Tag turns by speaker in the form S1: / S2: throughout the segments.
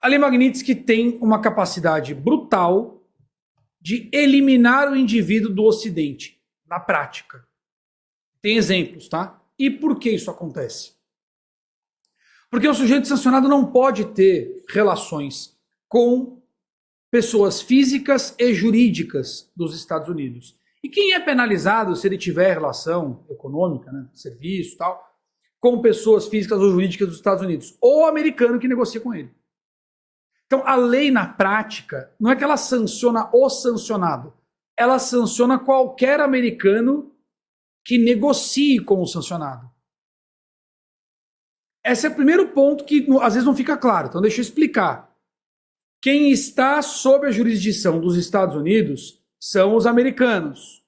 S1: Ali Magnitsky tem uma capacidade brutal de eliminar o indivíduo do Ocidente, na prática. Tem exemplos, tá? E por que isso acontece? Porque o sujeito sancionado não pode ter relações com pessoas físicas e jurídicas dos Estados Unidos. E quem é penalizado se ele tiver relação econômica, né, serviço e tal, com pessoas físicas ou jurídicas dos Estados Unidos? Ou o americano que negocia com ele. Então, a lei na prática, não é que ela sanciona o sancionado, ela sanciona qualquer americano que negocie com o sancionado. Esse é o primeiro ponto que às vezes não fica claro, então deixa eu explicar. Quem está sob a jurisdição dos Estados Unidos são os americanos.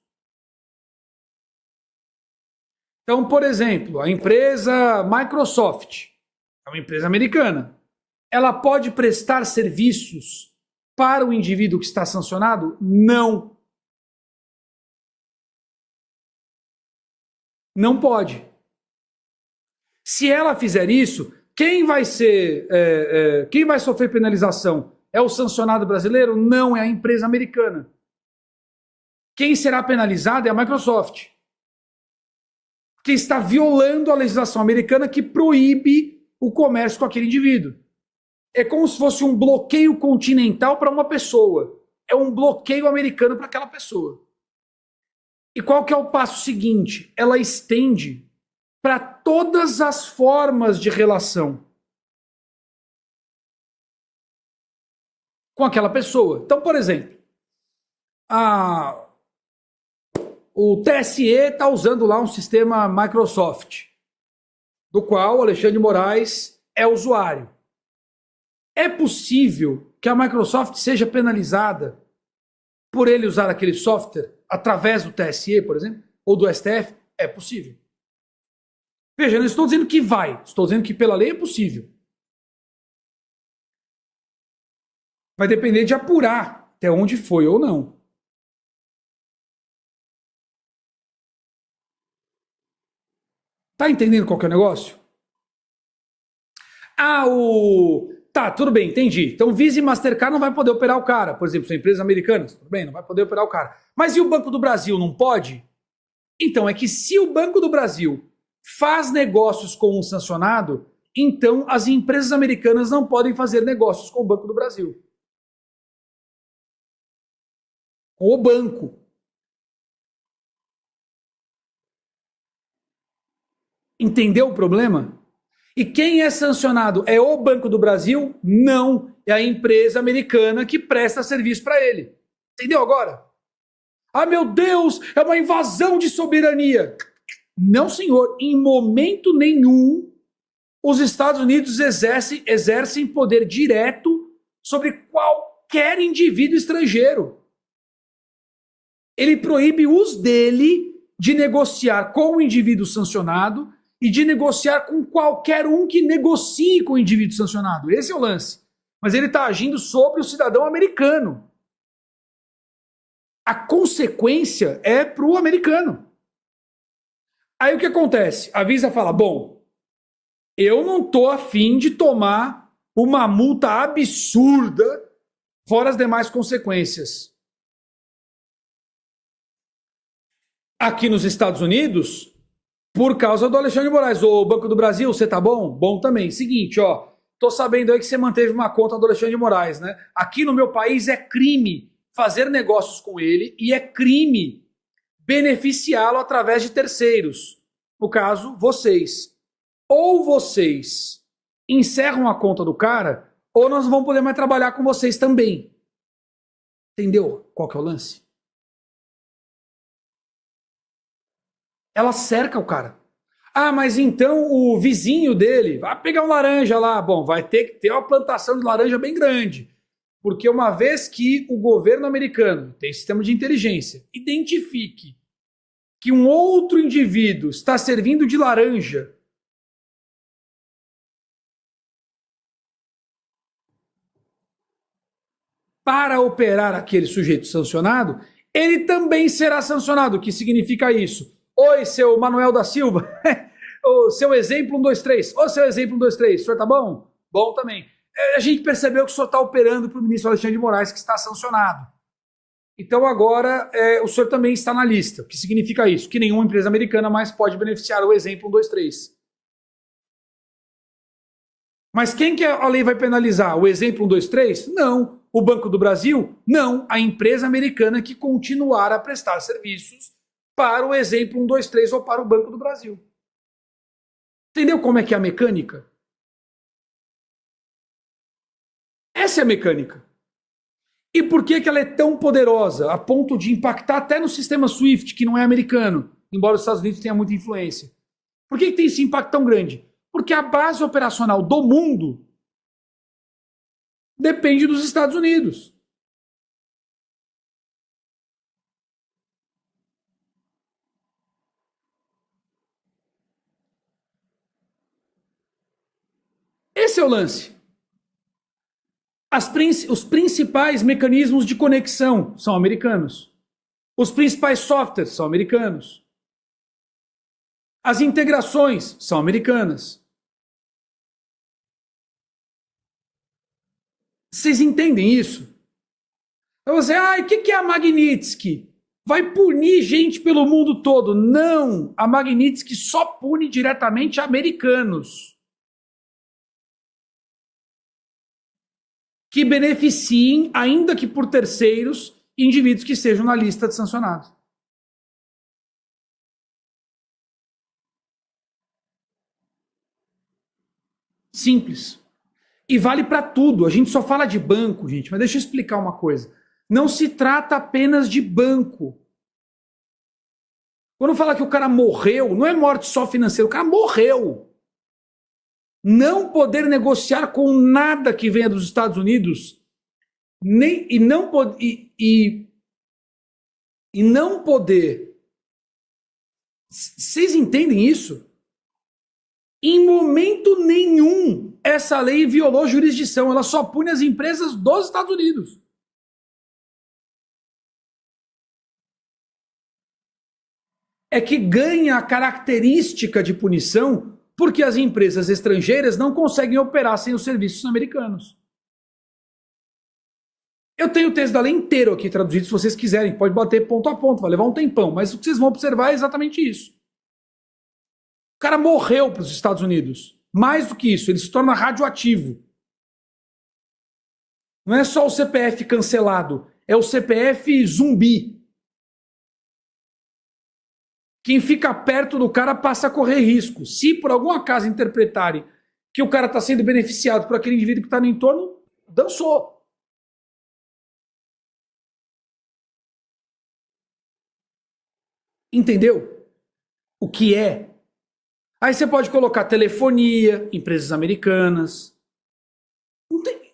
S1: Então, por exemplo, a empresa Microsoft é uma empresa americana. Ela pode prestar serviços para o indivíduo que está sancionado? Não. Não pode. Se ela fizer isso, quem vai sofrer penalização? É o sancionado brasileiro? Não, é a empresa americana. Quem será penalizado é a Microsoft, que está violando a legislação americana que proíbe o comércio com aquele indivíduo. É como se fosse um bloqueio continental para uma pessoa. É um bloqueio americano para aquela pessoa. E qual que é o passo seguinte? Ela estende para todas as formas de relação com aquela pessoa. Então, por exemplo, o TSE está usando lá um sistema Microsoft, do qual o Alexandre de Moraes é usuário. É possível que a Microsoft seja penalizada por ele usar aquele software através do TSE, por exemplo, ou do STF? É possível. Veja, eu não estou dizendo que vai, estou dizendo que pela lei é possível. Vai depender de apurar até onde foi ou não. Tá entendendo qual que é o negócio? Tá, tudo bem, entendi. Então Visa e Mastercard não vai poder operar o cara. Por exemplo, são empresas americanas, tudo bem, não vai poder operar o cara. Mas e o Banco do Brasil, não pode? Então, é que se o Banco do Brasil faz negócios com um sancionado, então as empresas americanas não podem fazer negócios com o Banco do Brasil. Com o banco. Entendeu o problema? E quem é sancionado é o Banco do Brasil? Não. É a empresa americana que presta serviço para ele. Entendeu agora? Ah, meu Deus, é uma invasão de soberania. Não, senhor. Em momento nenhum, os Estados Unidos exercem poder direto sobre qualquer indivíduo estrangeiro. Ele proíbe os dele de negociar com o indivíduo sancionado e de negociar com qualquer um que negocie com o indivíduo sancionado. Esse é o lance. Mas ele está agindo sobre o cidadão americano. A consequência é para o americano. Aí o que acontece? A Visa fala, bom, eu não estou afim de tomar uma multa absurda fora as demais consequências. Aqui nos Estados Unidos, por causa do Alexandre de Moraes. O Banco do Brasil, você tá bom? Bom também. Seguinte, ó, tô sabendo aí que você manteve uma conta do Alexandre de Moraes, né? Aqui no meu país é crime fazer negócios com ele e é crime beneficiá-lo através de terceiros. No caso, vocês. Ou vocês encerram a conta do cara, ou nós não vamos poder mais trabalhar com vocês também. Entendeu qual que é o lance? Ela cerca o cara. Ah, mas então o vizinho dele vai pegar um laranja lá. Bom, vai ter que ter uma plantação de laranja bem grande. Porque uma vez que o governo americano tem sistema de inteligência, identifique que um outro indivíduo está servindo de laranja para operar aquele sujeito sancionado, ele também será sancionado. O que significa isso? Oi, seu Manuel da Silva. O seu exemplo 1, 2, 3. Ô, seu exemplo 1, 2, 3. O senhor tá bom? Bom também. a gente percebeu que o senhor está operando para o ministro Alexandre de Moraes, que está sancionado. Então agora o senhor também está na lista. O que significa isso? Que nenhuma empresa americana mais pode beneficiar o exemplo 1, 2, 3. Mas quem que a lei vai penalizar? O exemplo 1, 2, 3? Não. O Banco do Brasil? Não. A empresa americana que continuar a prestar serviços para o exemplo 1, 2, 3 ou para o Banco do Brasil. Entendeu como é que é a mecânica? Essa é a mecânica. E por que ela é tão poderosa, a ponto de impactar até no sistema SWIFT, que não é americano, embora os Estados Unidos tenham muita influência? Por que tem esse impacto tão grande? Porque a base operacional do mundo depende dos Estados Unidos. Esse é o lance. Os principais mecanismos de conexão são americanos. Os principais softwares são americanos. As integrações são americanas. Vocês entendem isso? Então você, o que é a Magnitsky? Vai punir gente pelo mundo todo. Não! A Magnitsky só pune diretamente americanos. Que beneficiem, ainda que por terceiros, indivíduos que estejam na lista de sancionados. Simples. E vale para tudo. A gente só fala de banco, gente, mas deixa eu explicar uma coisa. Não se trata apenas de banco. Quando fala que o cara morreu, não é morte só financeira, o cara morreu. Não poder negociar com nada que venha dos Estados Unidos, e não poder. Vocês entendem isso? Em momento nenhum essa lei violou jurisdição, ela só pune as empresas dos Estados Unidos. É que ganha a característica de punição porque as empresas estrangeiras não conseguem operar sem os serviços americanos. Eu tenho o texto da lei inteiro aqui traduzido, se vocês quiserem, pode bater ponto a ponto, vai levar um tempão, mas o que vocês vão observar é exatamente isso. O cara morreu para os Estados Unidos. Mais do que isso, ele se torna radioativo. Não é só o CPF cancelado, é o CPF zumbi. Quem fica perto do cara passa a correr risco. Se por algum acaso interpretarem que o cara está sendo beneficiado por aquele indivíduo que está no entorno, dançou. Entendeu? O que é? Aí você pode colocar telefonia, empresas americanas. Não tem.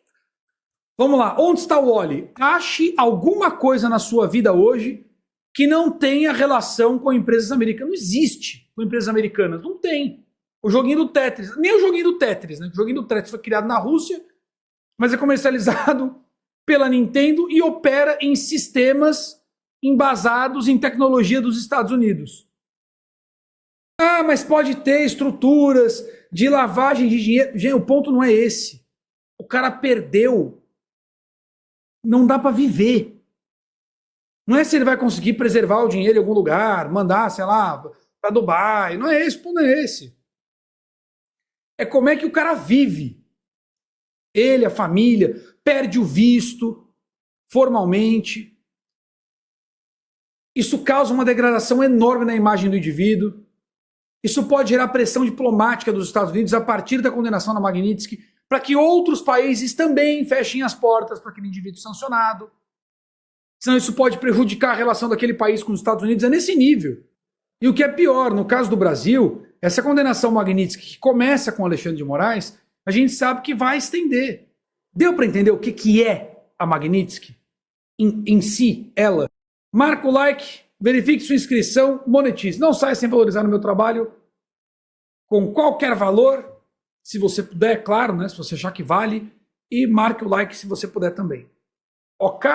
S1: Vamos lá, onde está o Oli? Ache alguma coisa na sua vida hoje que não tenha relação com empresas americanas. Não existe com empresas americanas. Não tem. O joguinho do Tetris. Nem o joguinho do Tetris, né? O joguinho do Tetris foi criado na Rússia, mas é comercializado pela Nintendo e opera em sistemas embasados em tecnologia dos Estados Unidos. Mas pode ter estruturas de lavagem de dinheiro. Gente, o ponto não é esse. O cara perdeu. Não dá para viver. Não é se ele vai conseguir preservar o dinheiro em algum lugar, mandar, sei lá, para Dubai. Não é esse, o ponto não é esse. É como é que o cara vive. Ele, a família, perde o visto formalmente. Isso causa uma degradação enorme na imagem do indivíduo. Isso pode gerar pressão diplomática dos Estados Unidos a partir da condenação da Magnitsky para que outros países também fechem as portas para aquele indivíduo sancionado. Senão isso pode prejudicar a relação daquele país com os Estados Unidos. É nesse nível. E o que é pior, no caso do Brasil, essa condenação Magnitsky que começa com Alexandre de Moraes, a gente sabe que vai estender. Deu para entender o que é a Magnitsky? Em si, ela. Marca o like, verifique sua inscrição, monetize. Não saia sem valorizar o meu trabalho com qualquer valor, se você puder, claro, né? Se você achar que vale. E marque o like se você puder também. Ok?